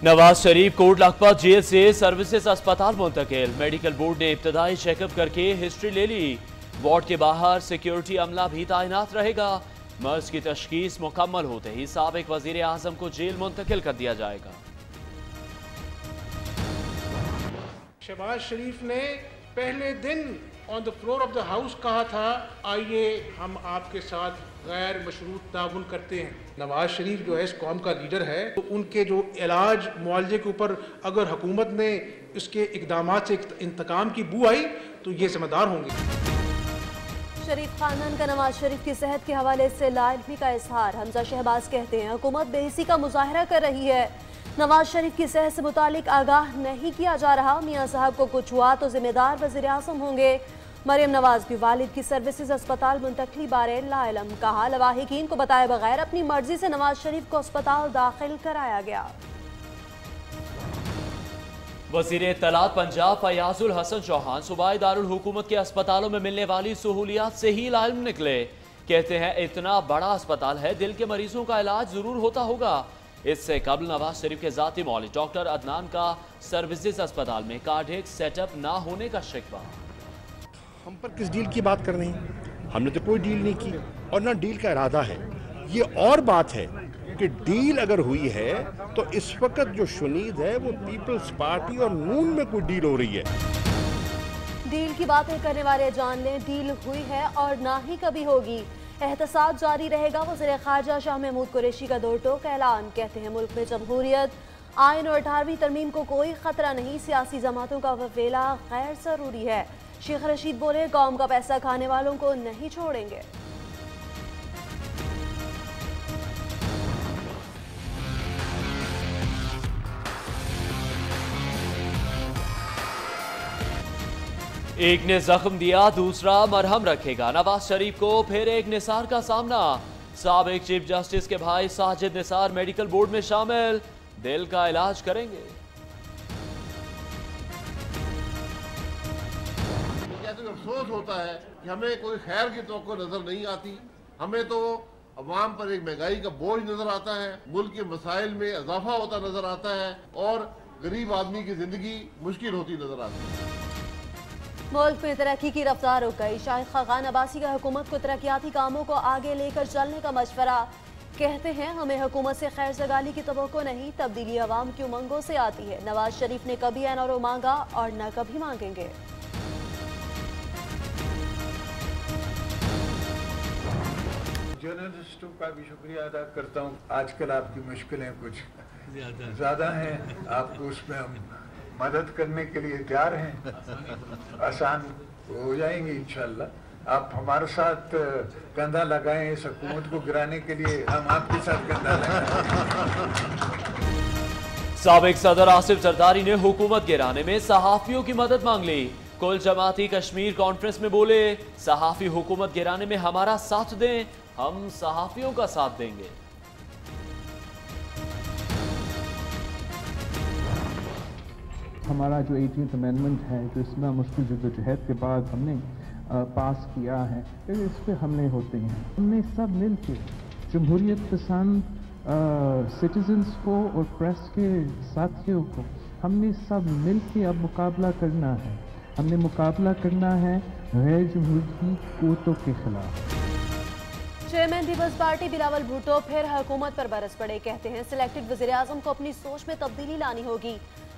Nawaz Sharif coat Lakhpat jail से services अस्पताल मुंतकिल। मेडिकल बोर्ड ने इब्तदाई चेकअप करके हिस्ट्री ले ली। वार्ड के बाहर सिक्योरिटी अमला भी तैनात रहेगा। मर्ज की तशखीस मुकम्मल होते ही साबिक वजीर आजम को जेल मुंतकिल कर दिया जाएगा। शहबाज शरीफ ने पहले दिन on the floor of the house कहा था, आइए हम आपके साथ गैर मशरूत ताउन करते हैं। नवाज शरीफ जो है इस कौम का लीडर है, तो उनके जो इलाज मुआवजे के ऊपर अगर हुकूमत ने इसके इकदामात से इंतकाम की बू आई तो ये जिम्मेदार होंगे। शरीफ खानदान का नवाज शरीफ की सेहत के हवाले से लाइल्मी का इजहार। हमजा शहबाज कहते हैं हुकूमत बेहिसी का मुजाहरा कर रही है। नवाज शरीफ की सेहत से मुतालिक आगाह नहीं किया जा रहा। मियाँ साहब को कुछ हुआ तो जिम्मेदार वज़ीर आज़म होंगे। मरियम नवाज की वालिद की सर्विसेज अस्पताल मुंतकली बारे लाइलम। कहा लवाहिकीन को बताए बगैर अपनी मर्जी से नवाज शरीफ को अस्पताल दाखिल कराया गया। वज़ीर इत्तलात पंजाब फयाजुल हसन चौहान सूबाई दारुल हुकूमत के अस्पतालों में मिलने वाली सहूलियात से ही लाइम निकले। कहते हैं इतना बड़ा अस्पताल है, दिल के मरीजों का इलाज जरूर होता होगा। इससे कबल नवाज शरीफ के जाती मौलिक डॉक्टर अदनान का सर्विसेज अस्पताल में कार्डियक सेटअप ना होने का शिकवा। हम पर किस डील की बात कर रहे हैं? हमने तो कोई डील नहीं की और ना डील का इरादा है। ये और बात है कि डील अगर हुई है तो इस वक्त जो शुनीद है वो पीपल्स पार्टी और नून में कोई डील हो रही है। डील की बातें करने वाले जान लें डील हुई है और ना ही कभी होगी। एहतसाब जारी रहेगा। वज़ीर ख़ारजा शाह महमूद कुरैशी का दो टोक ऐलान। कहते हैं मुल्क में जमहूरियत, आइन और 18वीं तरमीम को कोई खतरा नहीं। सियासी जमातों का वफेला गैर ज़रूरी है। शेख रशीद बोले कौम का पैसा खाने वालों को नहीं छोड़ेंगे। एक ने जख्म दिया दूसरा मरहम रखेगा। नवाज शरीफ को फिर एक निसार का सामना। साबिक चीफ जस्टिस के भाई साजिद निसार मेडिकल बोर्ड में शामिल, दिल का इलाज करेंगे। तो अफसोस होता है कि हमें कोई खैर की तवक्को नजर नहीं आती। हमें तो अवाम पर एक महंगाई का बोझ नजर आता है, मुल्क के मसाइल में इजाफा होता नजर आता है और गरीब आदमी की जिंदगी मुश्किल होती नजर आती है। मुल्क में तरक्की की रफ्तार रुक गई। शाहिद खाकान अब्बासी का हुकूमत को तरक्याती कामों को आगे लेकर चलने का मशवरा। कहते हैं हमें हुकूमत से खैर सगाली की तवक्को नहीं, तब्दीली अवाम की उमंगों से आती है। नवाज शरीफ ने कभी एनआरओ मांगा और न कभी मांगेंगे। जर्नलिस्टों का भी शुक्रिया अदा करता हूँ। आजकल आपकी मुश्किलें कुछ ज़्यादा हैं, आपको उसमें हम मदद करने के लिए तैयार हैं। आसान हो जाएंगी इंशाल्लाह। आप हमारे साथ कंधा लगाएं, इस हुकूमत को गिराने के लिए हम आपके साथ कंधा लगाएं। साबिक सदर आसिफ जरदारी ने हुकूमत गिराने में सहाफियों की मदद मांग ली। कुल जमाती कश्मीर कॉन्फ्रेंस में बोले सहाफी हुकूमत गिराने में हमारा साथ दें, हम सहाफियों का साथ देंगे। हमारा जो 18th अमेंडमेंट है, जो इसमें मुश्किल जद्दोजहद के बाद हमने पास किया है, इस पर हमले होते हैं। हमने सब मिल के जमहूरियत पसंद सिटीजन्स को और प्रेस के साथियों को हमने सब मिल के अब मुकाबला करना है। हमने मुकाबला करना है गैर जमहूरी क़ुव्वतों के खिलाफ। चेयरमैन पीपल्स पार्टी बिलावल भुट्टो फिर हुकूमत पर बरस पड़े। कहते हैं सिलेक्टेड वज़ीर आज़म को अपनी सोच में तब्दीली लानी होगी।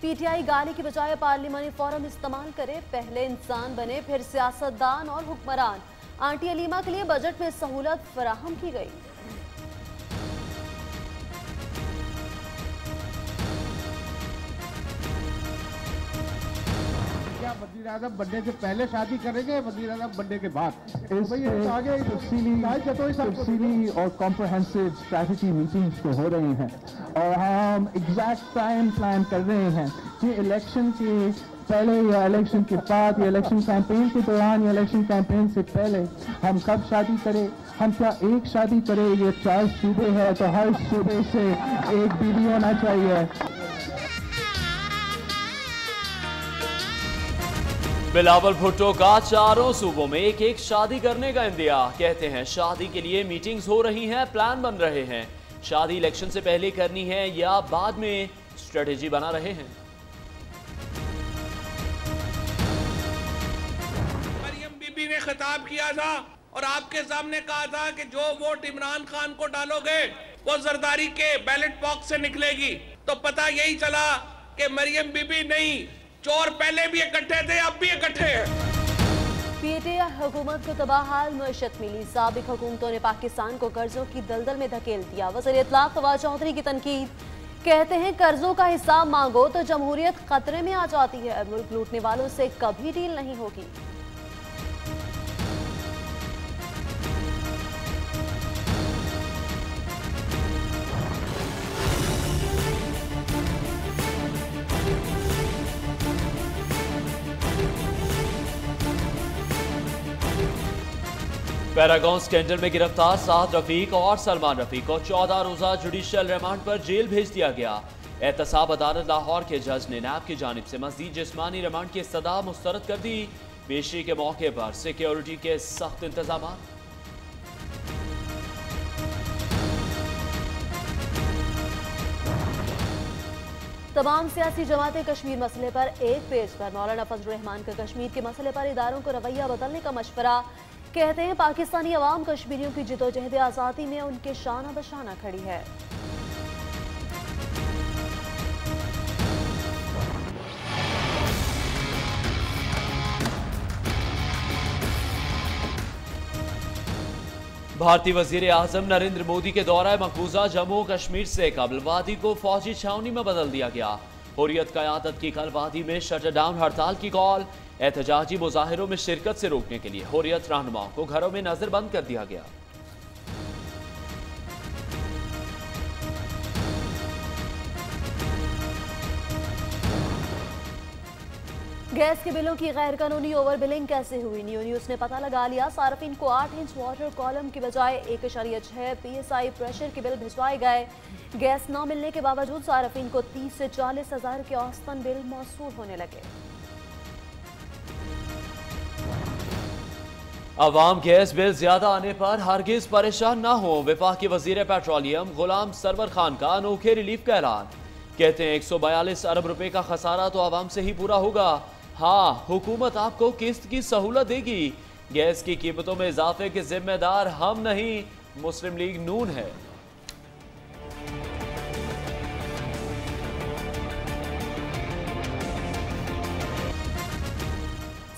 पीटीआई गाली की बजाय पार्लिमानी फोरम इस्तेमाल करे। पहले इंसान बने फिर सियासतदान और हुक्मरान। आंटी अलीमा के लिए बजट में सहूलत फराहम की गई। क्या वज़ीर आज़म बनने से पहले शादी करेंगे, वज़ीर आज़म बनने के बाद? तफसीली और कॉम्प्रहेंसिव स्ट्रैटेजी मीटिंग्स तो हो रही हैं और हम एग्जैक्ट टाइम प्लान कर रहे हैं कि इलेक्शन के पहले या इलेक्शन के बाद या इलेक्शन कैंपेन के दौरान या इलेक्शन कैंपेन से पहले हम कब शादी करें। हम क्या एक शादी करें? ये 4 सूबे हैं तो हर सूबे से एक बीवी होना चाहिए। बिलावल भुट्टो का चारों सूबों में एक एक शादी करने का इंदिया। कहते हैं शादी के लिए मीटिंग्स हो रही हैं, प्लान बन रहे हैं। शादी इलेक्शन से पहले करनी है या बाद में, स्ट्रेटेजी बना रहे हैं। मरियम बीबी ने खिताब किया था और आपके सामने कहा था कि जो वोट इमरान खान को डालोगे वो जरदारी के बैलेट बॉक्स से निकलेगी। तो पता यही चला कि मरियम बीबी नहीं, चोर पहले भी इकट्ठे थे, अब भी इकट्ठे हैं। पीटीआई हुकूमत को तबाहाल मईशत मिली। साबिक हुकूमतों ने पाकिस्तान को कर्जों की दलदल में धकेल दिया। वज़ीर इत्तलाक़ फवाद चौधरी की तनकीद, कहते हैं कर्जों का हिसाब मांगो तो जमहूरियत खतरे में आ जाती है। मुल्क लूटने वालों से कभी डील नहीं होगी। पैरागॉन स्कैंडल में गिरफ्तार साद रफीक और सलमान रफीक को 14 रोजा जुडिशियल रिमांड पर जेल भेज दिया गया। एहतसाब अदालत लाहौर के जज ने नैब की जानिब से मज़ीद जिस्मानी रिमांड की सदा मुस्तरद कर दी। पेशी के मौके पर सिक्योरिटी के सख्त इंतजाम। तमाम सियासी जमातें कश्मीर मसले पर एक पेज पर। मौलाना फजल रहमान का कश्मीर के मसले पर इदारों को रवैया बदलने का मशवरा। कहते हैं पाकिस्तानी अवाम कश्मीरियों की जिदोजहद आज़ादी में उनके शाना बशाना खड़ी है। भारतीय वजीर आजम नरेंद्र मोदी के दौरा मकबूजा जम्मू कश्मीर से कबल वादी को फौजी छावनी में बदल दिया गया। हुर्रियत क़यादत की कल वादी में शटर डाउन हड़ताल की कॉल। एहतजाजी मुजाहिरों में शिरकत से रोकने के लिए हुर्रियत रहनुमाओं को घरों में नजरबंद कर दिया गया। गैस के बिलों की गैर कानूनी ओवर बिलिंग कैसे हुई? न्यूज़ ने पता लगा लिया। सार्फिन को 8 इंच वाटर कॉलम की बजाय 1.6 PSI प्रेशर के बिल भिजवाए गए। गैस न मिलने के बावजूद सार्फिन को 30 से 40 हज़ार के औसतन बिल मौसूल होने लगे। अवाम गैस बिल ज्यादा आने पर हरगिज परेशान ना हो। वफाकी वजीर पेट्रोलियम गुलाम सरवर खान का अनोखे रिलीफ का ऐलान। कहते हैं 142 अरब रुपए का खसारा तो आवाम से ही पूरा होगा। हाँ, हुकूमत आपको किस्त की सहूलत देगी। गैस की कीमतों में इजाफे के जिम्मेदार हम नहीं, मुस्लिम लीग नून है।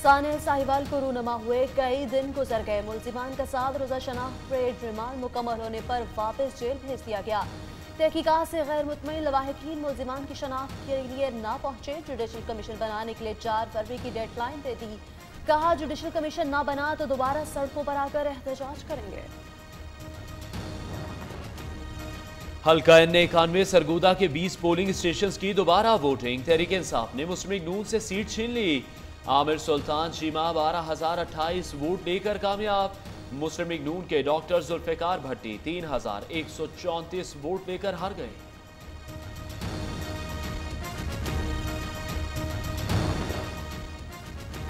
सानिया साहिवाल को रूनमा हुए कई दिन गुजर गए। मुल्जिमान का 7 रोजा शनाख्त परेड रिमांड मुकम्मल होने पर वापस जेल भेज दिया गया। तहकीकात से गैर मुतमईन लवाहिकीन मुल्जिमान की शनाख्त के लिए ना पहुंचे। जुडिशल कमीशन बनाने के लिए 4 फरवरी की डेडलाइन दे दी। कहा जुडिशल कमीशन ना बना तो दोबारा सड़कों पर आकर एहतजाज करेंगे। हल्का N91 सरगोदा के 20 पोलिंग स्टेशन की दोबारा वोटिंग। तहरीक इंसाफ ने मुस्लिम लीग नून से सीट छीन ली। आमिर सुल्तान शीमा 12,028 वोट लेकर कामयाब। मुस्लिम लीग नून के डॉक्टर जुल्फिकार भट्टी 3,134 वोट लेकर हार गए।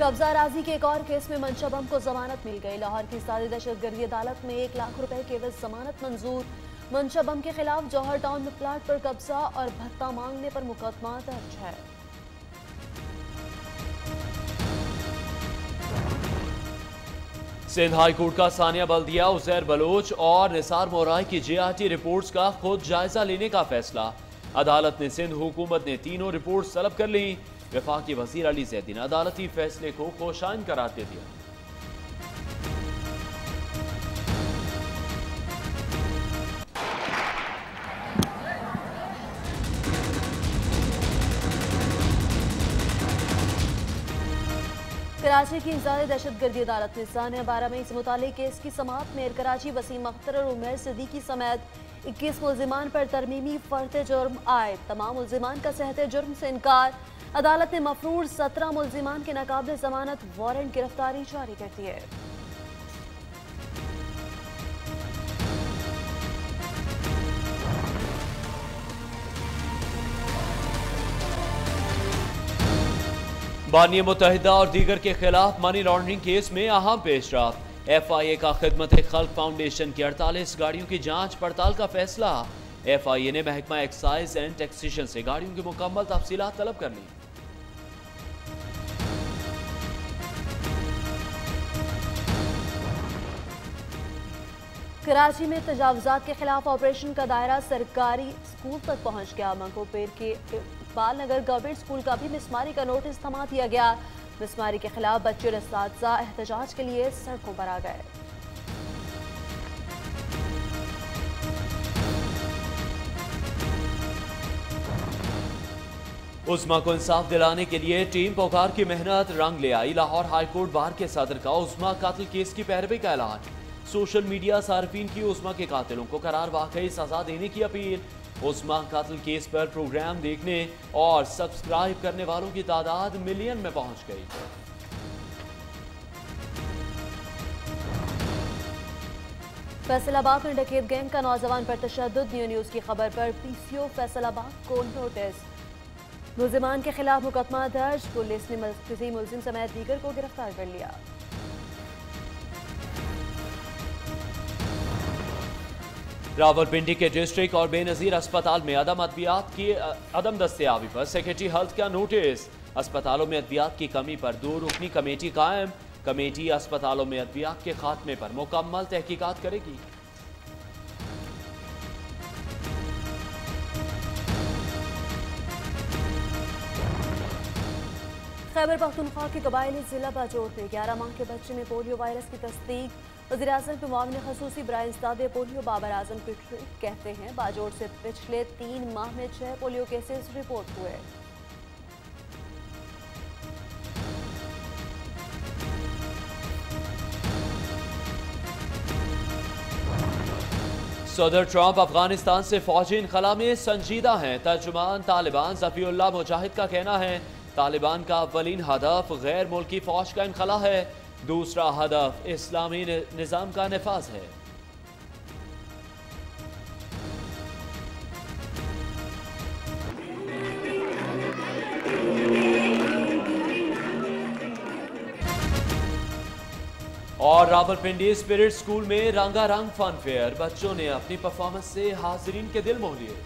कब्जा राजी के एक और केस में मंशबम को जमानत मिल गई। लाहौर की सादी दहशतगर्दी अदालत में 1 लाख रुपए के एवज जमानत मंजूर। मंशबम के खिलाफ जौहर टाउन में प्लाट पर कब्जा और भत्ता मांगने पर मुकदमा दर्ज है। सिंध हाई कोर्ट का सानिया बल्दिया, उजैर बलोच और निसार मोराई की JRT रिपोर्ट्स का खुद जायजा लेने का फैसला। अदालत ने सिंध हुकूमत ने तीनों रिपोर्ट्स तलब कर ली। वफाकी वजीर अली जैदी ने अदालती फैसले को खुशाइन करार दे दिया। कराची की इंसानी दहशतगर्दी अदालत ने सानिया 12 मई से मुतालिक केस की समाअत में कराची वसीम अख्तर और उमर सिद्दीकी समेत 21 मुल्जिमान पर तरमीमी फर्द जुर्म आए। तमाम मुल्जिमान का सहते जुर्म से इनकार। अदालत ने मफरूर 17 मुल्जिमान के नाकाबिल जमानत वारंट गिरफ्तारी जारी कर दी है। बानिया मुत्तहिदा और दीगर के खिलाफ मनी लॉन्ड्रिंग केस में अहम पेशरफ। FIA का खिदमत खल्क फाउंडेशन की 48 गाड़ियों की जांच पड़ताल का फैसला। FIA ने महकमा एक्साइज एंड टैक्सेशन से गाड़ियों की मुकम्मल तफसीलात तलब कर ली। कराची में तजावुजात के खिलाफ ऑपरेशन का दायरा सरकारी स्कूल तक पहुंच गया। मंगोपेर के इकबाल नगर गवर्नमेंट स्कूल का भी मिसमारी का नोटिस थमा दिया गया। मिसमारी के खिलाफ बच्चे और असातिज़ा एहतजाज के लिए सड़कों पर आ गए। उस्मा को इंसाफ दिलाने के लिए टीम पोकार की मेहनत रंग ले आई। लाहौर हाईकोर्ट बार के सदर का उस्मा कातिल केस की पैरवी का ऐलान। सोशल मीडिया सार्फिन की उस्मा के कातिलों को करार वाकई सजा देने की अपील। उस्मा कातिल केस पर प्रोग्राम देखने और सब्सक्राइब करने वालों की तादाद मिलियन में पहुंच गई। फैसलाबाद में डकैत गैंग का नौजवान पर तशद्दुद। न्यूज़ की खबर पर PCO फैसलाबाद को नोटिस। मुलजिमान के खिलाफ मुकदमा दर्ज। पुलिस ने मरकजी मुलजिम समेत दीगर को गिरफ्तार कर लिया। रावलपिंडी के डिस्ट्रिक्ट और बेनजीर अस्पताल में अदवियात की अदम दस्तयाबी पर सेक्रेटरी हेल्थ का नोटिस। अस्पतालों में अद्वियात की कमी पर 2 रुकनी कमेटी कायम। कमेटी अस्पतालों में अद्वियात के खात्मे पर मुकम्मल तहकीकात करेगी। खैबर पख्तूनख्वा के कबायली जिला बाजोर में 11 माह के बच्चे में पोलियो वायरस की तस्दीक। वज़ीर-ए-आज़म के मुआविन ख़ुसूसी ब्रायन इस्ताद पोलियो बाबर आजम पीटरिक कहते हैं बाजोर से पिछले 3 माह में 6 पोलियो केसेस रिपोर्ट हुए। सदर ट्रंप अफगानिस्तान से फौजी इनखला में संजीदा हैं। तर्जुमान तालिबान ज़फ़ीउल्लाह मुजाहिद का कहना है तालिबान का अव्वलीन हदफ गैर मुल्की फौज का इनखला है। दूसरा हदफ इस्लामी निज़ाम का नफाज है। और रावलपिंडी स्पिरिट स्कूल में रंगारंग फन फेयर। बच्चों ने अपनी परफॉर्मेंस से हाजिरीन के दिल मोह लिए।